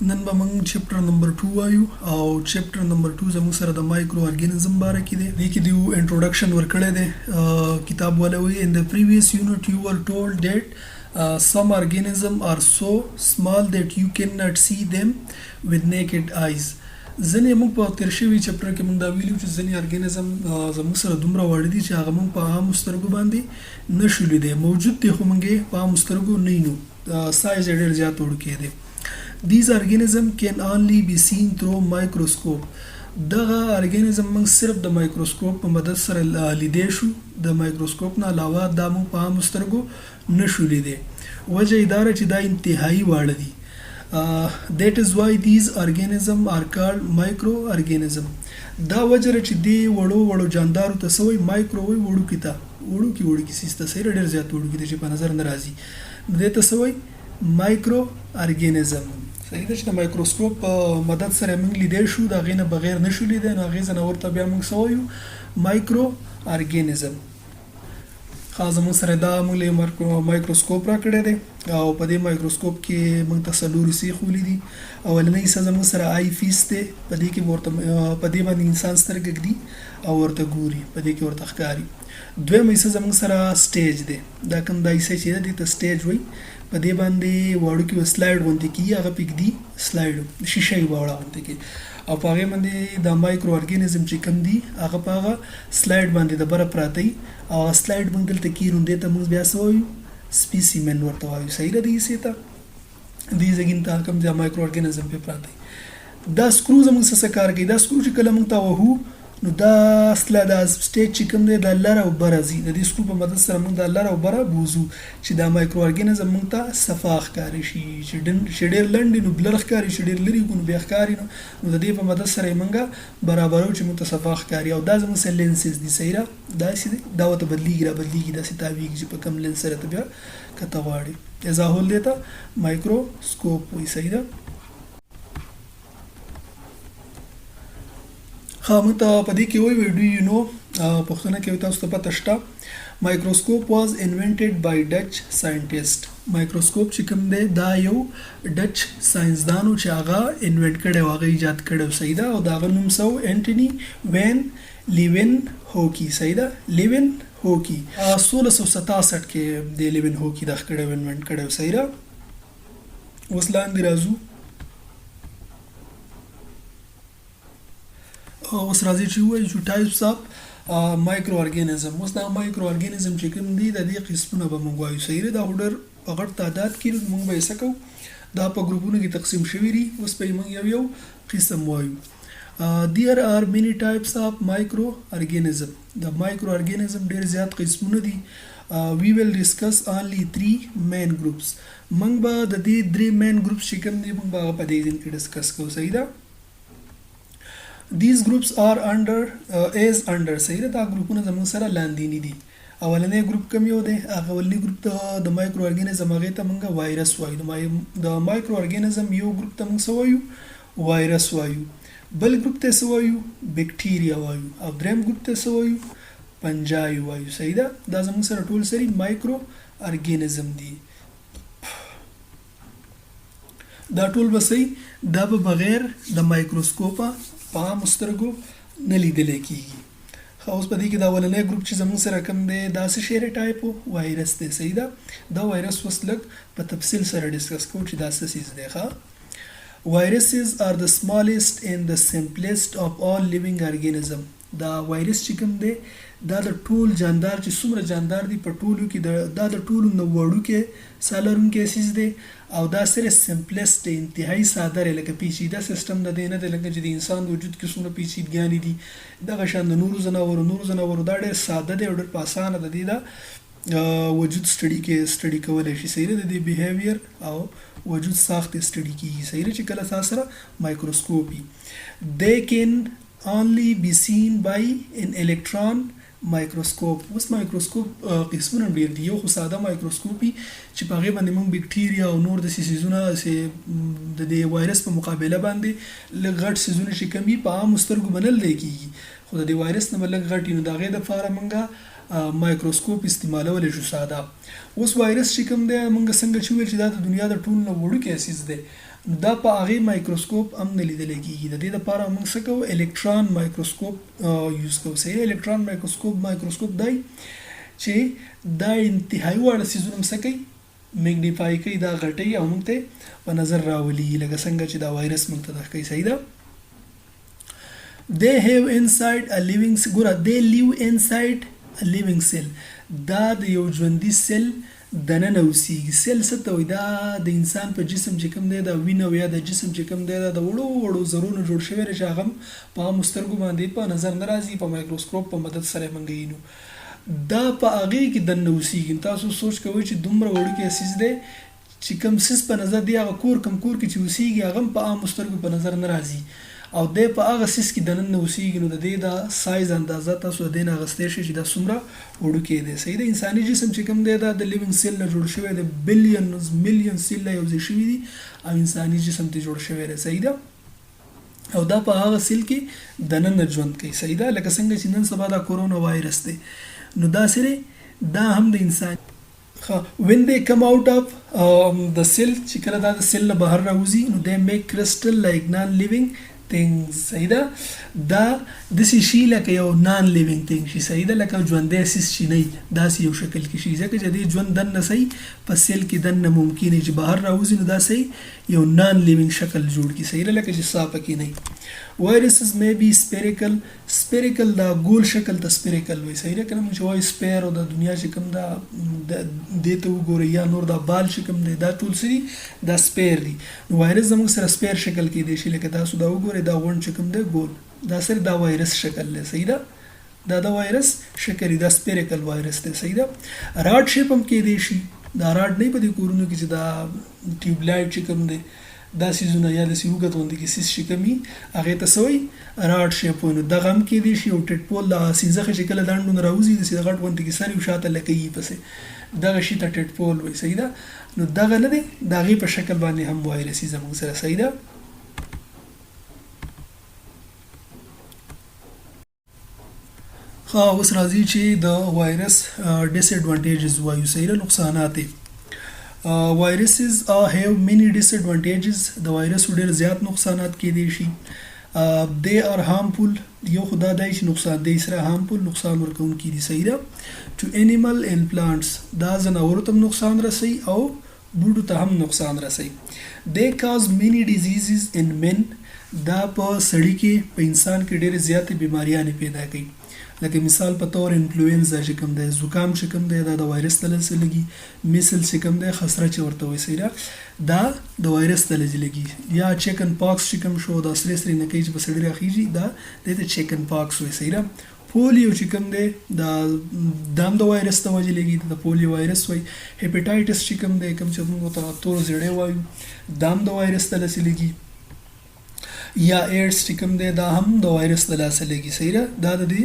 نن به موږ چپټر نمبر 2 وایو او چپټر نمبر 2 زموږ سره د مایکرو ارګانیزم باره کې دی. دې کې دیو انټروډکشن ورکړی دی. کتاب ولوي in the previous unit you were told that some organisms are so small that you cannot see them with naked eyes. ځنې موږ په تیر شوي چپټر کې موږ دا ویلو چې ځنې ارګانیزم زموږ سره دومره واړه دي چې هغه موږ په عامو سترګو باندې نشو لیدی، موجود دي خو موږ یې په عامو سترګو نه وینو، سایز یې ډېر زیات وړوکی دی. These organisms can only be seen through microscope. دغه ارګانیزم موږ صرف د مایکروسکوپ په مدد سره لیدی شو، د مایکروسکوپ نه علاوه دا موږ په عامو سترګو نشو لیدی. وجه یې دا چې دا انتهایی واړه دي. That is why these organisms are called microorganism. دا وجه چې دی وړو جاندارو ته سوی مایکرو وي، وړوکی ته وړوکی سیس ته سره ډېر زیات وړوکی دی چې په نظر نه راځي، دې ته سوی مایکرو ارګانیزم. صحیح ده چې د مایکروسکوپ په مدد سره موږ لیدی شو، د هغې نه بغیر نشو لیدی، نو هغې ځنه ورته بیا موږ څه وایو؟ مایکرو ارګانیزم. زموږ سره دا موږ له مایکروسکوپ راکړی دی او په دې مایکروسکوپ کې موږ ته څلور حصې ښودلي دي. اولنۍ حصه زموږ سره آی فیس دی، په دې کې په دې باندې انسان سترګې ږدي او ورته ګوري، په دې کې ورته ښکاري. دویمه حصه زموږ سره سټیج دی، دا کوم دا حصه چې ده دې ته سټیج وایي. په دې باندې وړوکی سلایډ غوندې کېږي، هغه پرېږدي سلایډ شیشه یې به غوندې کېږي او په هغې باندې د مایکرو ارګانیزم چې کوم دي هغه په هغه سلایډ باندې د بره پراته وي او هغه سلایډ موږ دلته کېږو، دې ته موږ بیا څه وایو؟ سپیسیمن ورته وایو. صحیح ده؟ دې حصې ته دې ځای ته کوم د مایکرو ارګانیزم پرې پراته وي. دا سکرو زموږ څه کار کوي؟ دا سکرو چې کله موږ ته وهو نو دا دا سټیج چې کوم دی دا لر او بره ځي، د دې سکرو په مدد سره موږ دا لر او بره بوزو چې دا مایکرو ارګانیزم موږ ته صفا ښکاري شي، چې ډېر لنډ نو بلر ښکاري، چې ډېر لرې نو بیا ښکاري، نو د دې په مدد سره یې موږ برابرو چې موږ ته صفا ښکاري. او دا زموږ سره لینسز دي. صحیح ده؟ داسې دی، دا ورته بدلیږي داسې تاویږي چې په کوم لینس سره ته بیا کته غواړي. اضافه هول دی ته مایکروسکوپ وایي. صحیح ده؟ موږ ته په دې کې وایي ډو یو نو، پښتنه کې تاسو ته پته شته، مایکروسکوپ واز انوینټډ بای ډچ ساینټیسټ. مایکروسکوپ چې کوم دی دا یو ډچ ساینسدانو چې هغه انوینټ کړی و، هغه ایجاد کړی. صحیح ده؟ او د هغه نوم څه و؟ انټوني وین لیون هوکي. صحیح ده؟ لیون هوکي 1667 کې د لیون هوکي دا کړی و، انوینټ کړی و. صحیح ده؟ اوس لاندې راځو. اوس راځي چې وایي چې ټایپس اف مایکرو ارګانیزم. اوس دا مایکرو ارګانیزم چې کوم دي د دې قسمونه به موږ وایو. صحیح ده؟ دا ډېر په غټ تعداد کې موږ به یې څه کوو؟ دا په ګروپونو کې تقسیم شوي دي. اوس به یې موږ یو قسم وایو. There are many types of microorganism. د مایکرو ارګانیزم ډېر زیات قسمونه دي. We will discuss only 3 main groups. موږ به د دې 3 main groups چې کوم دي موږ به په دې ځین کې ډسکس کوو. صحیح ده؟ These groups are under صحیح ده؟ دا ګروپونه زموږ سره لاندینی دي. اولنی ګروپ کوم یو دی؟ هغه اولنی ګروپ د مایکرو ارګانیزم هغې ته موږ وایرس وایو. د مایکرو ارګانیزم یو ګروپ ته موږ څه وایو؟ وایرس وایو. بل ګروپ ته څه وایو؟ بیکټیریا وایو. او دریم ګروپ ته څه وایو؟ پنجای وایو. صحیح ده؟ دا زموږ سره ټول سری مایکرو ارګانیزم دي. دا ټول به صحیح، دا به بغیر د مایکروسکوپه په عامو سترګو نه لیدلی کېږي. اوس په دې کې د اولنی ګروپ چې زموږ سره کوم دی دا څه شی دی؟ ټایپ وایرس دی. صحیح ده؟ دا وایرس اوس لږ په تفصیل سره ډسکس کوو چې دا څه څیز دی. Viruses are the smallest and the simplest of all living organism. دا وایرس چې کوم دی دا د ټول جاندار چې څومره جاندار دي په ټولو کې دا د ټولو نه وړوکی ساه لرونکی څیز دی او دا سره سمپلسټ دی، انتهایی ساده دی، لکه پیچیده سیستم د دې نه دی لکه چې د انسان د وجود کې څومره پیچیدګانې دي. دغه شان د نورو ځناورو دا ډېر ساده دی او ډېر په اسانه د دې دا وجود سټډي کولی شي. صحیح ده؟ د دې بیهیویر او وجود ساخت سټډي کېږي. صحیح ده؟ چې کله تاسو سره مایکروسکوپ وي. They can only be seen by an electron مایکروسکوپ. اوس مایکروسکوپ قسمونه ډېر دي. یو خو ساده مایکروسکوپ وي چې په هغې باندې موږ بیکټیریا او نور داسې څیزونه د دې وایرس په مقابله باندې لږ غټ څیزونه چې کوم وي په عامو سترګو به نه لیدلی کېږي، خو د دې وایرس نه به لږ غټ وي، نو د هغې دپاره موږ مایکروسکوپ استعمالولی شو ساده. اوس وایرس چې کوم دی موږ څنګه چې ویل چې دا د دنیا د ټولو نه وړوکی اسیز دی، دا په هغې مایکروسکوپ هم نه لیدلی کېږي. د دې دپاره موږ څه کوو؟ الکترون مایکروسکوپ یوز کوو. صحیح. الکترون مایکروسکوپ دی چې دا انتهایي واړه څیزونه هم څه کوي؟ میګنیفای کوي، دا غټوي او موږ ته په نظر راولي، لکه څنګه چې دا وایرس موږ ته دا کوي. صحیح ده. they have inside a living ګوره they live inside a living cell. دا د یو ژوندي سیل دننه اوسیږي. سیل څه ته وایي؟ دا د انسان په جسم چې کوم دی، دا وینه یا د جسم چې کوم دی دا د وړو وړو ذرونو جوړ شوی دی چې هغه هم په عامو سترګو باندې په نظر نه راځي، په مایکروسکوپ په مدد سره یې موږ وینو. دا په هغې کې دننه اوسیږي. تاسو سوچ کوئ چې دومره وړوکی اسیز دی چې کوم سیز په نظر دی، هغه کور کې چې اوسیږي هغه هم په عامو سترګو په نظر نه راځي، او دی په هغه سیس کې دننه اوسیږي. نو د دې د سایز اندازه تاسو د دې نه اخیستی شئ چې دا څومره وړوکی دی. صحیح ده. انساني جسم چې کوم دی دا د لیوینګ سیل نه جوړ شوی دی. بلیونز میلیون سیل نه یو ځای شوي دي او انساني جسم ته جوړ شوی دی. صحیح ده. او دا په هغه سیل کې دننه ژوند کوي. صحیح ده. لکه څنګه چې نن سبا دا کورونا وایرس دی، نو دا سره دا هم د انسان when they come out of the cell، چې کله دا د سیل نه بهر راوځي نو they make crystal like non-living things. صحیح ده. دا داسې شي لکه یو نان لیوینګ تھنګ شي. صحیح ده. لکه ژوندی سیس چې نه وي داسې یو شکل کې شي، ځکه چې د ژوند دننه صحیح په سیل کې دننه ممکن وي چې بهر راوځي نو دا صحیح یو نان لیوینګ شکل جوړ کړي. صحیح ده. لکه چې سا پکې نه وي. وایرسز may be spherical دا ګول شکل ته spherical وایي. صحیح ده. کله موږ چې وایو سپیر او د دنیا چې کوم دا دې ته وګورئ یا نور دا بال چې کوم دی دا ټول څه دي؟ دا سپیر دي. نو وایرس زموږ سره سپیر شکل کېدی شي، لکه تاسو دا وګورئ دا غونډ چې کوم دی ګول، دا سره دا وایرس شکل دی. صحیح ده. دا د وایرس شکل دی، دا سپیریکل وایرس دی. صحیح ده. راډ شیپ هم کېدی شي. دا راډ نه په دې کورونو کې چې دا ټیوبلایټ چې کوم دی دا سیزونه یا داسې اوږد غوندې کې سیز چې کوم وي هغې ته څه وایي؟ راډ شیپ وایي. نو دغه هم کېدی شي یو ټیټ پول دا سیزخه چې کله د انډو نه راوځي داسې د غټ غوندې کې سر یو شاته لکه یي پسې، دغه شي ته ټیټ پول وایي. صحیح ده. نو دغه نه دی، د هغې په شکل باندې هم وایرسي زموږ سره. صحیح ده. اوس راځي چې د وایرس ډیس ایډوانټیجز وایو. صحیح ده. نقصانات viruses have many disadvantages. د وایرسو ډېر زیات نقصانات کېدی شي. they are harmful. یو خدا دی چې نقصان دی سره harmful نقصان ورکوونکي دي. صحیح ده. to animal and plants دا ځناورو ته هم نقصان رسوي او بوټو ته هم نقصان رسوي. they cause many diseases in men. دا په سړي کې په انسان کې ډېرې زیاتې بیماریانې پیدا کوي. لکه مثال په تور انفلوئنزا چې کوم دی، زکام چې کوم دی دا د وایرس ته لګي. میسل چې کوم دی خسره چې ورته وایي. صحیح ده. دا د وایرس ته لګي. یا چیکن پاکس چې کوم شو دا سرې سرې نکۍ چې په سړي راخیږي دا دې ته چیکن پاکس وایي. صحیح ده. پولیو چې کوم دی دا هم د وایرس ته وجې لګي، د پولیو وایرس وایي. هیپاټایټس چې کوم دی کوم چې موږ ته تور زیړی وایو دا هم د وایرس ته لګي. یا ایډز چې کوم دی دا هم د وایرس د لاسه لګي. صحیح ده. دا د دې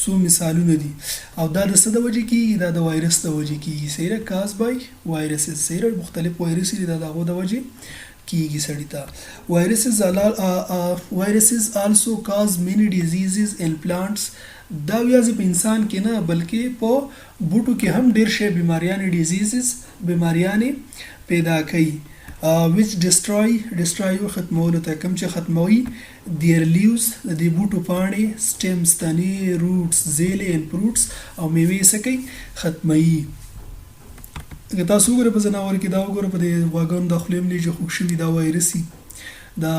څو مثالونه دي او دا د څه د وجې کېږي؟ دا د وایرس د وجې کېږي. صحیح ده. کاز بای وایرسز. صحیح ده. مختلف وایرسې دي دا د هغو د وجې کېږي سړي ته. وایرسز آلسو کاز مینی ډیزیزز ان پلانټس. دا یوازې په انسان کې نه بلکې په بوټو کې هم ډېر شی بیماریانې ډیزیزز بیماریانې پیدا کوي. which destroy ختمولو ته کوم چې ختموي their leaves د دې بوټو پاڼې، stems تنې، roots زیلې and fruits او میوې څه کوي؟ ختموي. تاسو وګورئ په ځناور کې دا وګورئ په دې غواګانو د خولې ملي چې خوږ شوي دا وایرسي. دا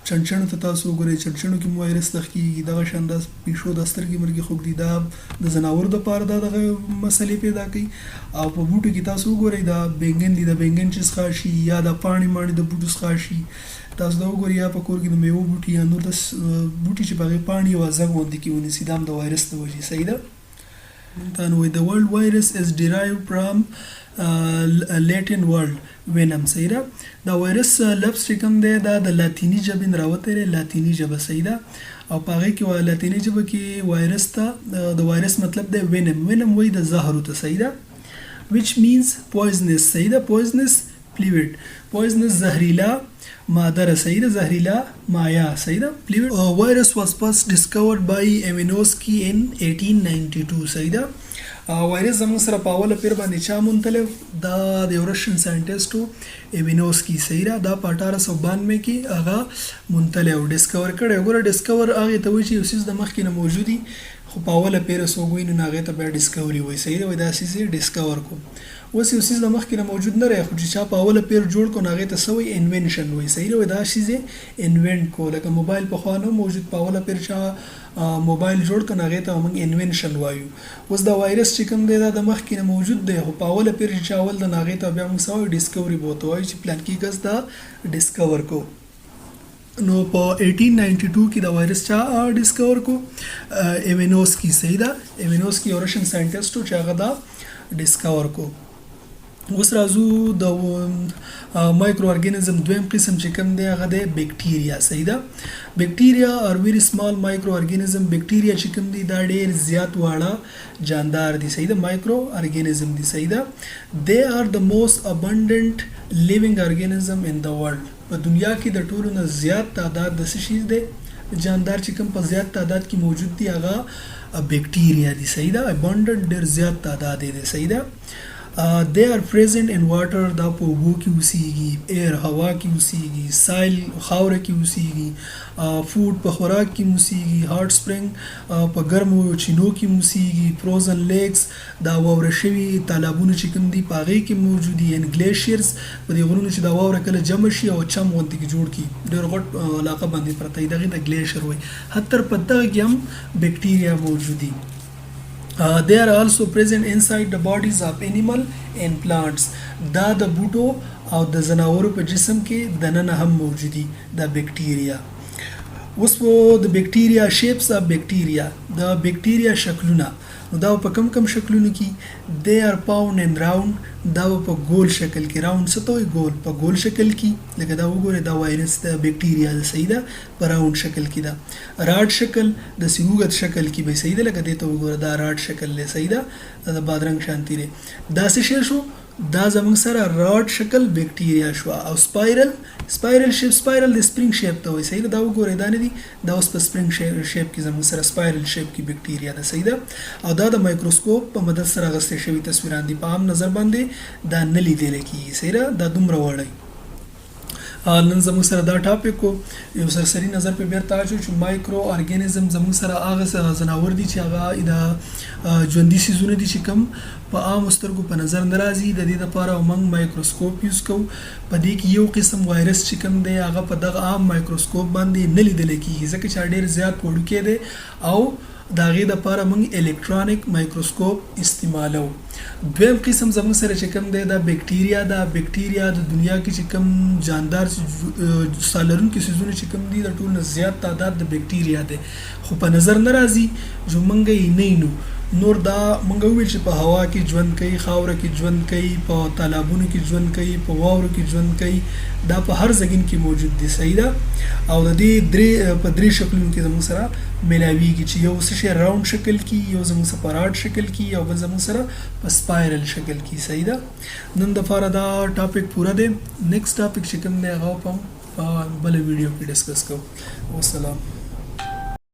چنچڼو ته تاسو وګورئ چنچڼو کې هم وایرس دخ کېږي. دغه شان د پیشو د سترګې مرګې خوږ دي دا د ځناورو دپاره دا دغه مسلې پیدا کوي. او په بوټو کې تاسو وګورئ دا بینګن دي، د بینګن چې څښا شي یا د پاڼې ماڼې د بوټو څښا شي. تاسو دا وګورئ یا په کور کې د میوو بوټي یا نور د بوټي چې په هغې پاڼې یوه زنګ غوندې کې ونیسي دا هم د وایرس د وجې. صحیح ده. The world virus is derived from Latin world venom. صحیح ده. دا وایرس لفظ چې کوم دی دا د لاتیني ژبې نه راوتی دی، لاتیني ژبه. صحیح ده. او په هغې کې لاتیني ژبه کې وایرس ته د وایرس مطلب دی وینم. وینم وایي د زهرو ته. صحیح ده. which means poisonous. صحیح ده. poisonous fluid. poisonous زهریلا ماده. صحیح ده. زهریلا مایع. صحیح ده. fluid. virus was first discovered by Aminosky in 1892. صحیح ده. وایرس زموږ سره په اوله پیر باندې چا منتلو دا د یو رشین ساینټیسټو ایوینوسکی صحیح ده دا په 1892 کې هغه منتلو ډیسکور کړی وګوره ډیسکور هغه ته وایي چې یو څیز د مخکې نه موجودي خو په اوله پیر سوګوي نو هغه ته بیا ډیسکوري وایي صحیح ده دا څیز ډیسکور کو اوس یو څیز د مخکې نه موجود نه رہی خو چې چا په اوله پیر جوړ کو هغه ته سوی انوینشن وایي صحیح ده دا څیز انوینټ کو لکه موبایل په خوانو موجود په اوله پیر چا موبایل جوړ کنه هغه ته موږ انوینشن وایو اوس دا وایرس چې کوم دی دا د مخکې نه موجود دی خو په اوله پیر چې اول د هغه ته بیا موږ سوي ډیسکوري بوته وایي چې پلان کې کس دا ډیسکور کو نو په 1892 کې دا وایرس چا ډیسکور کو ایوینوسکی صحیح ده ایوینوسکی یو رشین ساینټیسټ چې هغه دا ډیسکور کو اوس راځو د مایکرو ارګانیزم دویم قسم چې کوم دی هغه د بیکټیریا صحیح ده بیکټیریا ار ویری سمال مایکرو ارګانیزم بیکټیریا چې کوم دی دا ډیر زیات واړه جاندار دي صحیح ده مایکرو ارګانیزم دي صحیح ده they are the most abundant living organism in the world په دنیا کې د ټولو نه زیات تعداد د څه شي دی جاندار چې کوم په زیات تعداد کې موجود دي هغه بیکټیریا دي صحیح ده abundant ډیر زیات تعداد دي صحیح ده they are present in water دا په اوبو کې اوسیږي ایر هوا کې اوسیږي سایل خاوره کې اوسیږي فود په خوراک کې اوسیږي هارت سپرینګ په ګرمو چینو کې اوسیږي فروزن لیکس دا واوره شوي تالابونه چې کوم دي په هغې کې موجود دي ان ګلیشیرز په دې غرونو چې دا واوره کله جمع شي او چم غوندې کې جوړ کړي ډېر غټ علاقه باندې پرته وي دغې ته ګلیشیر وایي حتی په دغه کې هم بیکټیریا موجود دي they are also present inside the bodies of animal and plants دا د بوټو او د زناورو په جسم کې دننه هم موجودي د بیکټیریا اوس د بیکټیریا شیپس اف بیکټیریا د بیکټیریا شکلونه نو دا په کم شکلونو کې they are found in round دا په ګول شکل کې راوند ستوي ګول په ګول شکل کې لکه دا وګوره دا وایرس د بیکټیریا د صحیح ده په راوند شکل کې ده راډ شکل د سیوغت شکل کې به صحیح ده لکه دې ته وګوره دا راډ شکل له صحیح ده د بادرنګ شانتي لري دا څه شو دا زموږ سره راډ شکل بیکټیریا شو او سپایرل شیپ سپایرل د سپرینګ شیپ ته وایي صحیح ده دا وګورئ دا نه دي دا اوس په سپرینګ شیپ کې زموږ سره سپایرل شیپ کې بیکټیریا ده صحیح ده او دا د مایکروسکوپ په مدد سره اخیستل شوي تصویران دي په عام نظر باندې دا نه لیدل کېږي صحیح ده دا دومره وړی نن زموږ سره دا ټاپک یو سرسري نظر په بیرته اچو چې مایکرو ارګانیزم زموږ سره هغه ځناور دي چې هغه د ژوندي څیزونه دي چې کوم په عام سترګو په نظر نه راځي د دې لپاره موږ مایکروسکوپ یوز کوو په دې کې یو قسم وایرس چې کوم دی هغه په دغه عام مایکروسکوپ باندې نه لیدل کېږي ځکه چې ډېر زیات وړوکی دی او د هغې دپاره موږ الکترونیک مایکروسکوپ استعمالو دویم قسم زموږ سره چې کوم دی دا بیکټیریا دا بیکټیریا د دنیا کې چې کوم جاندار ساه لرونکي څیزونه چې کوم دي د ټولو نه زیات تعداد د بیکټیریا دی خو په نظر نه راځي چې موږ یې نه وینو نور دا موږ وویل چې په هوا کې ژوند کوي خاوره کې ژوند کوي په تالابونو کې ژوند کوي په واورو کې ژوند کوي دا په هر ځګین کې موجود دي صحیح ده او د دې په درې شکلونو کې زموږ سره ملاویږي چې یو څه شی راوند شکل کې یو زموږ سره په راډ شکل کې او بل زموږ سره په سپایرل شکل کې صحیح ده نن دپاره دا ټاپک پوره دی نیکسټ ټاپک چې کوم دی هغه په بله ویډیو کې ډسکس کوو والسلام